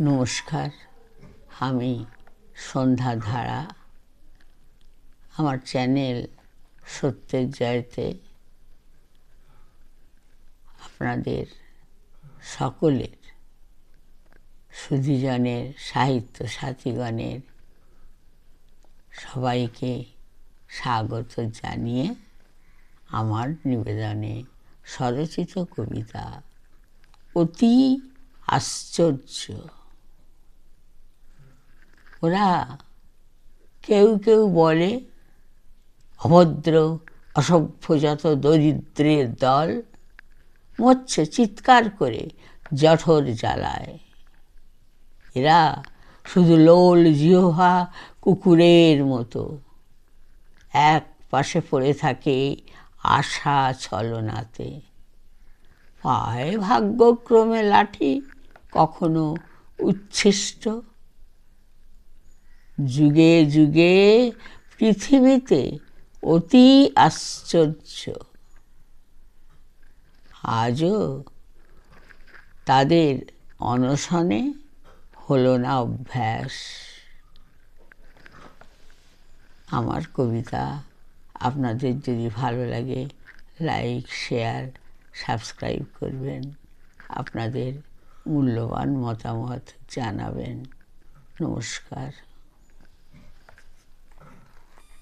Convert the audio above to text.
নমস্কার, আমি সন্ধ্যা ধারা। আমার চ্যানেল সত্যের জয়তে আপনাদের সকলের, সুধীজনের, সাহিত্য সাথীগণের সবাইকে স্বাগত জানিয়ে আমার নিবেদনে স্বরচিত কবিতা অতি আশ্চর্য। ওরা কেউ কেউ বলে, অভদ্র অসভ্য যত দরিদ্রের দল মরছে চিৎকার করে জঠর জ্বালায়। এরা শুধু লোল জিহ্বা কুকুরের মতো এক পাশে পড়ে থাকে আশা ছলনাতে। পায় ভাগ্যক্রমে লাঠি, কখনো উচ্ছিষ্ট। যুগে যুগে পৃথিবীতে অতি আশ্চর্য। আজও তাদের অনশনে হলো না অভ্যাস। আমার কবিতা আপনাদের যদি ভালো লাগে, লাইক, শেয়ার, সাবস্ক্রাইব করবেন। আপনাদের মূল্যবান মতামত জানাবেন। নমস্কার।